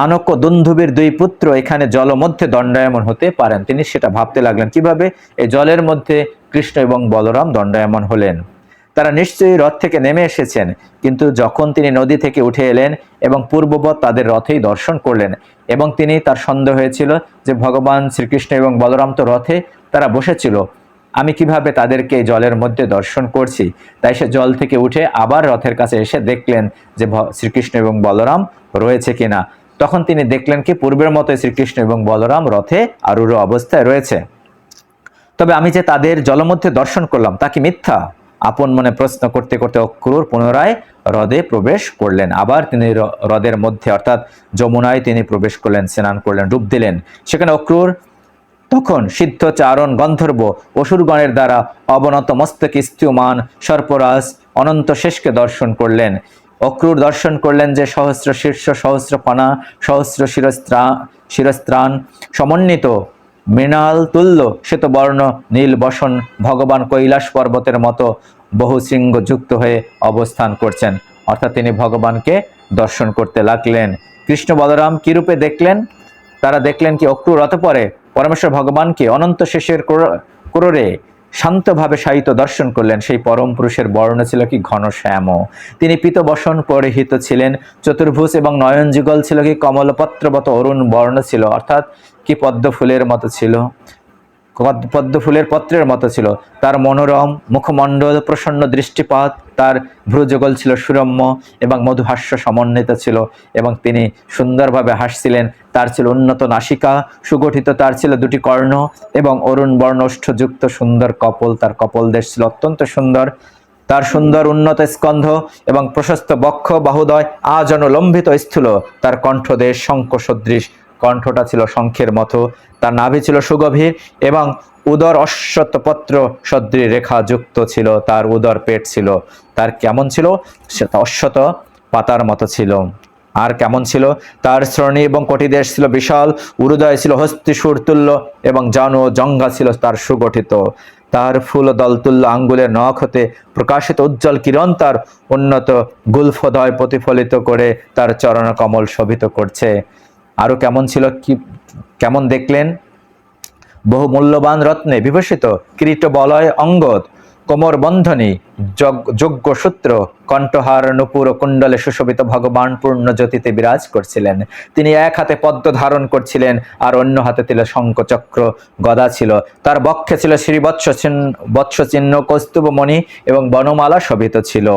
Speaker 1: আনক দুন্ধুবের দুই পুত্র এখানে জল মধ্যে দণ্ডায়মান হতে পারেন। তিনি সেটা ভাবতে লাগলেন কিভাবে এই জলের মধ্যে কৃষ্ণ এবং বলরাম দণ্ডায়মান হলেন। তারা নিশ্চয়ই রথ থেকে নেমে এসেছেন, কিন্তু যখন তিনি নদী থেকে উঠে এলেন এবং পূর্ববৎ তাদের রথেই দর্শন করলেন, এবং তিনি তার সন্দেহ হয়েছিল যে ভগবান শ্রীকৃষ্ণ এবং বলরাম তো রথে তারা বসেছিল, আমি কিভাবে তাদেরকে জলের মধ্যে দর্শন করছি। তাই সে জল থেকে উঠে আবার রথের কাছে এসে দেখলেন যে শ্রীকৃষ্ণ এবং বলরাম রয়েছে কিনা। তখন তিনি দেখলেন কি পূর্বের মতো শ্রীকৃষ্ণ এবং বলরাম রথে আরূঢ় অবস্থায় রয়েছে। তবে আমি যে তাদের জলমধ্যে দর্শন করলাম তা কি মিথ্যা? আপন মনে প্রশ্ন করতে করতে অক্রূর পুনরায় হ্রদে প্রবেশ করলেন। আবার তিনি হ্রদের মধ্যে অর্থাৎ যমুনায় তিনি প্রবেশ করলেন, স্নান করলেন, ডুব দিলেন। সেখানে অক্রূর তখন সিদ্ধ চারণ গন্ধর্ব অসুরগণের দ্বারা অবনত মস্তকে স্থিয়মান সর্পরাজ অনন্ত শেষকে দর্শন করলেন। অক্রূর দর্শন করলেন যে সহস্র শীর্ষ, সহস্র ফণা, সহস্র শিরস্ত্রাণ সমন্বিত মৃণাল তুল্য শ্বেতবর্ণ নীল বসন ভগবান কৈলাস পর্বতের মতো বহু শৃঙ্গ যুক্ত হয়ে অবস্থান করছেন। অর্থাৎ তিনি ভগবানকে দর্শন করতে লাগলেন। কৃষ্ণ বলরাম কিরূপে দেখলেন? তারা দেখলেন কি অক্রূর অতঃপরে পরমেশ্বর ভগবানকে অনন্ত শেষের ক্রোড়ে শান্তভাবে শায়িত দর্শন করলেন। সেই পরম পুরুষের বর্ণ ছিল কি ঘনশ্যাম, তিনি পীতবসন পরিহিত ছিলেন, চতুর্ভুজ এবং নয়ন যুগল ছিল কি কমলপত্রবত অরুণ বর্ণ ছিল, অর্থাৎ কি পদ্ম ফুলের মতো ছিল, পদ্ম ফুলের পত্রের মতো ছিল। তার মনোরম মুখমণ্ডল, প্রসন্ন দৃষ্টিপাত, তার ভ্রুযুগল ছিল সুরম্য এবং মধুহাস্য সমন্বিত ছিল, এবং তিনি সুন্দরভাবে হাসছিলেন। তার ছিল উন্নত নাসিকা, সুগঠিত তার ছিল দুটি কর্ণ এবং অরুণ বর্ণ ওষ্ঠযুক্ত সুন্দর কপল, তার কপল দেশ ছিল অত্যন্ত সুন্দর। তার সুন্দর উন্নত স্কন্ধ এবং প্রশস্ত বক্ষ বাহুদয় আজন লম্বিত স্থূল, তার কণ্ঠদেশ শঙ্খ সদৃশ, কণ্ঠটা ছিল শঙ্খের মতো, তার নাভি ছিল সুগভীর এবং উদর অশ্বত্থপত্র সদৃশ রেখা যুক্ত ছিল, তার উদর পেট ছিল, তার কেমন ছিল? সেটা অশ্বত্থ পাতার মতো ছিল। আর কেমন ছিল? তার শ্রোণী এবং কটিদেশ ছিল বিশাল, উরুদয় ছিল হস্তিসুর তুল্য এবং জানু ও জঙ্ঘা ছিল তার সুগঠিত। তার ফুল দলতুল্য আঙ্গুলের নখ হতে প্রকাশিত উজ্জ্বল কিরণ তার উন্নত গুলফোদয় প্রতিফলিত করে তার চরণ কমল শোভিত করছে। আরো কেমন ছিল? কেমন দেখলেন? বহু মূল্যবান রত্নে বিভূষিত কিরীট বলয় অঙ্গদ, কোমর বন্ধনী, যজ্ঞ সূত্র, কণ্ঠহার, নুপুর ও কুণ্ডলে সুশোভিত ভগবান পূর্ণ জ্যোতিতে বিরাজ করছিলেন। তিনি এক হাতে পদ্ম ধারণ করছিলেন আর অন্য হাতে ছিল শঙ্খ চক্র গদা ছিল। তার বক্ষে ছিল বৎস চিহ্ন, কৌস্তুভমণি এবং বনমালা শোভিত ছিল।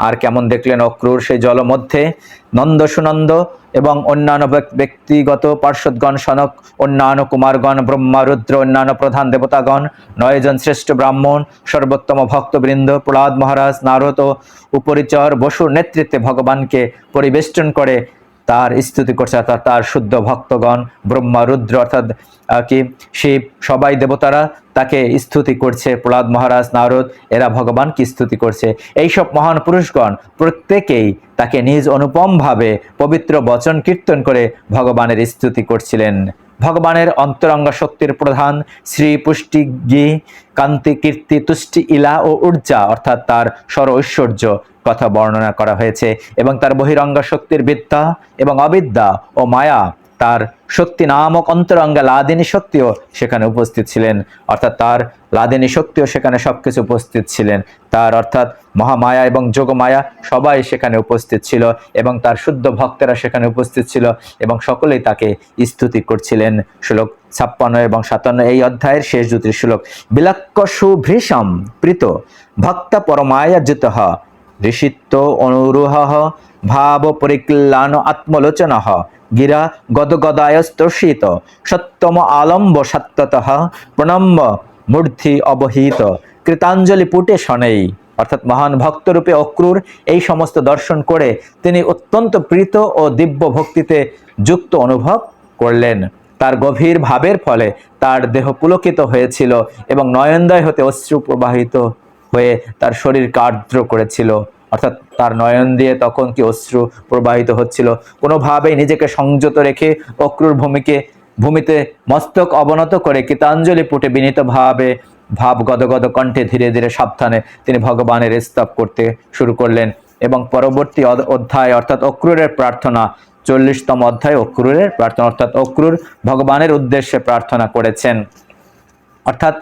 Speaker 1: আর কেমন দেখলেন অক্রূর? সেই জল মধ্যে নন্দ সুনন্দ এবং অন্যান্য ব্যক্তিগত পার্শ্বদগণ, সনক, অন্যান্য কুমারগণ, ব্রহ্মা, রুদ্র, অন্যান্য প্রধান দেবতাগণ, 9 জন শ্রেষ্ঠ ব্রাহ্মণ, সর্বোত্তম ভক্তবৃন্দ, প্রহ্লাদ মহারাজ, নারদ ও উপরিচর বসুর নেতৃত্বে ভগবানকে পরিবেষ্টন করে তার স্তুতি করছে। অর্থাৎ তার শুদ্ধ ভক্তগণ, ব্রহ্মা, রুদ্র অর্থাৎ কি শিব, সবাই দেবতারা তাকে স্তুতি করছে। প্রহ্লাদ মহারাজ, নারদ এরা ভগবানকে স্তুতি করছে। এইসব মহান পুরুষগণ প্রত্যেকেই তাকে নিজ অনুপম ভাবে পবিত্র বচন কীর্তন করে ভগবানের স্তুতি করছিলেন। ভগবানের অন্তরঙ্গ শক্তির প্রধান শ্রী পুষ্টি গি কান্তি কীর্তি তুষ্টি ইলা ও ঊর্জা অর্থাৎ তার সর ঐশ্বর্য কথা বর্ণনা করা হয়েছে, এবং তার বহিরঙ্গ শক্তির বিদ্যা এবং অবিদ্যা ও মায়া, তার শক্তি নামক অন্তরঙ্গা লাদিনী শক্তিও সেখানে উপস্থিত ছিলেন। অর্থাৎ তার লাদিনী শক্তিও সেখানে সবকিছু উপস্থিত ছিলেন। তার অর্থাৎ মহামায়া এবং যোগমায়া সবাই সেখানে উপস্থিত ছিল, এবং তার শুদ্ধ ভক্তেরা সেখানে উপস্থিত ছিল, এবং সকলেই তাকে স্তুতি করছিলেন। শ্লোক 56 এবং 57 এই অধ্যায়ের শেষ দুটি শ্লোক। বিলাক্য সুভৃশম প্রীত ভক্ত পরমায়া জিত ঋষিত্ব অনুরূহ ভাব পরিক্লান আত্মলোচন গিরা গদগদায়স্তর্ষিত সত্যম আলম্ব সত্যতঃ প্রণম্য মূর্ধি অবহিত কৃতাঞ্জলি পুটে শনৈ অর্থাৎ মহান ভক্তরূপে অক্রূর এই সমস্ত দর্শন করে তিনি অত্যন্ত প্রীত ও দিব্য ভক্তিতে যুক্ত অনুভব করলেন। তার গভীর ভাবের ফলে তার দেহ পুলকিত হয়েছিল এবং নয়নদ্বয় হতে অশ্রু প্রবাহিত হয়ে তার শরীরকে আর্দ্র করেছিল। অর্থাৎ তার নয়ন দিয়ে তখন কি অশ্রু প্রবাহিত হচ্ছিল। কোনোভাবেই নিজেকে সংযত রেখে অক্রূর ভূমিতে মস্তক অবনত করে কৃতাঞ্জলি পুটে বিনীতভাবে ভাব গদগদ কণ্ঠে ধীরে ধীরে সাবধানে তিনি ভগবানের স্তব করতে শুরু করলেন। এবং পরবর্তী অধ্যায় অর্থাৎ অক্রূরের প্রার্থনা, 40তম অধ্যায় অক্রূরের প্রার্থনা, অর্থাৎ অক্রূর ভগবানের উদ্দেশ্যে প্রার্থনা করেছেন। অর্থাৎ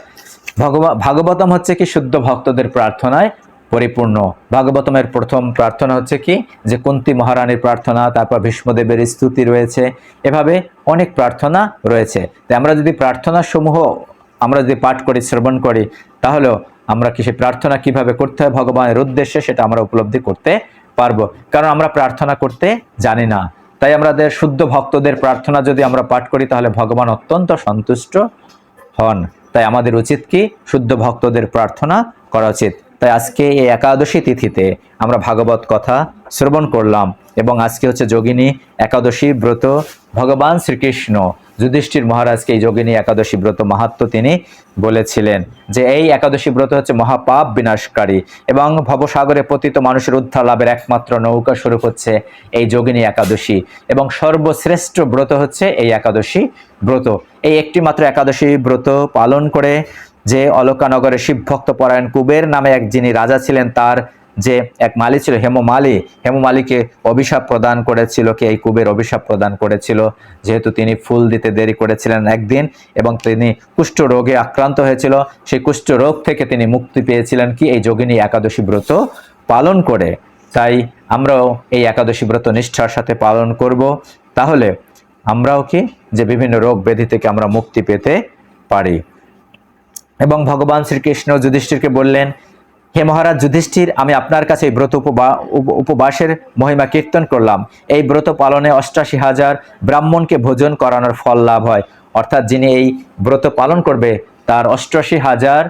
Speaker 1: ভাগবতম হচ্ছে কি শুদ্ধ ভক্তদের প্রার্থনায় পরিপূর্ণ। ভাগবতমের প্রথম প্রার্থনা হচ্ছে কি যে কুন্তী মহারানীর প্রার্থনা, তারপর ভীষ্মদেবের স্তুতি রয়েছে, এভাবে অনেক প্রার্থনা রয়েছে। তাই আমরা যদি প্রার্থনা সমূহ আমরা যদি পাঠ করি, শ্রবণ করি, তাহলেও আমরা কি সেই প্রার্থনা কিভাবে করতে হয় ভগবানের উদ্দেশ্যে সেটা আমরা উপলব্ধি করতে পারবো, কারণ আমরা প্রার্থনা করতে জানি না। তাই আমাদের শুদ্ধ ভক্তদের প্রার্থনা যদি আমরা পাঠ করি তাহলে ভগবান অত্যন্ত সন্তুষ্ট হন। তাই আমাদের উচিত কি শুদ্ধ ভক্তদের প্রার্থনা করা উচিত। তাই আজকে এই একাদশী তিথিতে আমরা ভাগবত কথা শ্রবণ করলাম এবং আজকে হচ্ছে যোগিনী একাদশী ব্রত। ভগবান শ্রীকৃষ্ণ যুধিষ্ঠির মহারাজকে এই যোগিনী একাদশী ব্রত মাহাত্ম্য তিনি বলেছিলেন যে এই একাদশী ব্রত হচ্ছে মহাপাপ বিনাশকারী এবং ভবসাগরে পতিত মানুষের উদ্ধার লাভের একমাত্র নৌকা স্বরূপ হচ্ছে এই যোগিনী একাদশী এবং সর্বশ্রেষ্ঠ ব্রত হচ্ছে এই একাদশী ব্রত। এই একটি মাত্র একাদশী ব্রত পালন করে যে অলকানগরে শিবভক্ত পরায়ণ কুবের নামে এক যিনি রাজা ছিলেন, তার যে এক মালি ছিল হেমমালিকে অভিশাপ প্রদান করেছিল। কে এই কুবের অভিশাপ প্রদান করেছিল যেহেতু তিনি ফুল দিতে দেরি করেছিলেন একদিন এবং তিনি কুষ্ঠ রোগে আক্রান্ত হয়েছিল। সেই কুষ্ঠ রোগ থেকে তিনি মুক্তি পেয়েছিলেন কি এই যোগিনী একাদশী ব্রত পালন করে। তাই আমরাও এই একাদশী ব্রত নিষ্ঠার সাথে পালন করব, তাহলে আমরাও কি যে বিভিন্ন রোগ ব্যাধি থেকে আমরা মুক্তি পেতে পারি। এবং ভগবান শ্রীকৃষ্ণ যুধিষ্ঠিরকে বললেন, হে মহারাজ যুধিষ্ঠির, আমি আপনার কাছে এই ব্রত উপবাসের মহিমা কীর্তন করলাম। এই ব্রত পালনে ৮৮,০০০ ব্রাহ্মণকে ভোজন করানোর ফল লাভ হয়। অর্থাৎ যিনি এই ব্রত পালন করবে তার ৮৮,০০০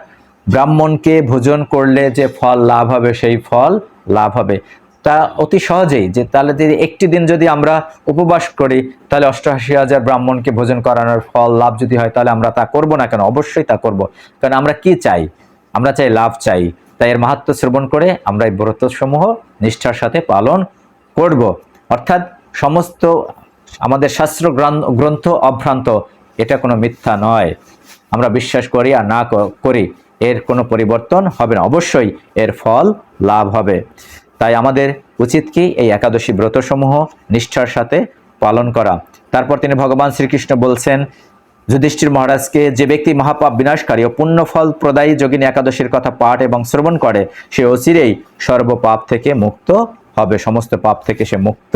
Speaker 1: ব্রাহ্মণকে ভোজন করলে যে ফল লাভ হবে সেই ফল লাভ হবে। তা অতি সহজেই যে তাহলে যদি একটি দিন যদি আমরা উপবাস করি তাহলে ৮৮,০০০ ব্রাহ্মণকে ভোজন করানোর ফল লাভ যদি হয় তাহলে আমরা তা করব না কেন? অবশ্যই তা করব, কারণ আমরা কি চাই? আমরা চাই লাভ চাই। তাই এর মাহাত্ম্য শ্রবণ করে আমরা এই ব্রতসমূহ নিষ্ঠার সাথে পালন করব। অর্থাৎ সমস্ত আমাদের শাস্ত্র গ্রন্থ অভ্রান্ত, এটা কোনো মিথ্যা নয়। আমরা বিশ্বাস করি আর না করি এর কোনো পরিবর্তন হবে না, অবশ্যই এর ফল লাভ হবে। তাই আমাদের উচিত কি এই একাদশী ব্রতসমূহ নিষ্ঠার সাথে পালন করা। তারপর তিনি ভগবান শ্রীকৃষ্ণ বলছেন যুধিষ্ঠির মহারাজকে, যে ব্যক্তি মহাপাপ বিনাশকারী ও পুণ্য ফল প্রদায়ী যোগিনী একাদশীর কথা পাঠ এবং শ্রবণ করে সে অচিরেই সর্বপাপ থেকে মুক্ত হবে, সমস্ত পাপ থেকে সে মুক্ত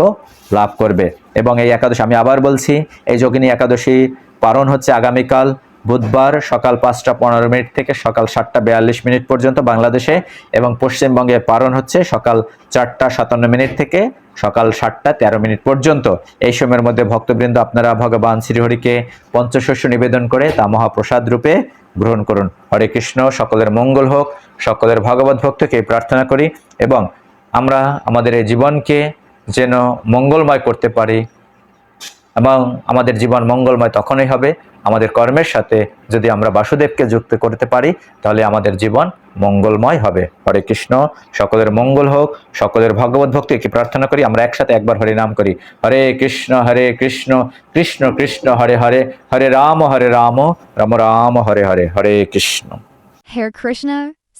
Speaker 1: লাভ করবে। এবং এই একাদশী আমি আবার বলছি, এই যোগিনী একাদশী পালন হচ্ছে আগামীকাল বুধবার সকাল ৫টা ১৫ থেকে সকাল ৭টা ৪২ পর্যন্ত বাংলাদেশে, এবং পশ্চিমবঙ্গে পালন হচ্ছে সকাল ৪টা ৫৭ থেকে সকাল ৭টা ১৩ পর্যন্ত। এই সময়ের মধ্যে ভক্তবৃন্দ আপনারা ভগবান শ্রীহরিকে পঞ্চশস্য নিবেদন করে তা মহাপ্রসাদ রূপে গ্রহণ করুন। হরে কৃষ্ণ। সকলের মঙ্গল হোক, সকলের ভগবত ভক্তকে প্রার্থনা করি এবং আমরা আমাদের এই জীবনকে যেন মঙ্গলময় করতে পারি এবং আমাদের জীবন মঙ্গলময় তখনই হবে আমাদের কর্মের সাথে যদি আমরা বাসুদেবকে যুক্ত করতে পারি, তাহলে আমাদের জীবন মঙ্গলময় হবে। হরে কৃষ্ণ। সকলের মঙ্গল হোক, সকলের ভগবত ভক্তিকে প্রার্থনা করি। আমরা একসাথে একবার হরি নাম করি। হরে কৃষ্ণ কৃষ্ণ কৃষ্ণ হরে হরে, হরে রাম রাম রাম হরে হরে। হরে কৃষ্ণ।
Speaker 2: Hare Krishna,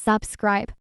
Speaker 2: subscribe.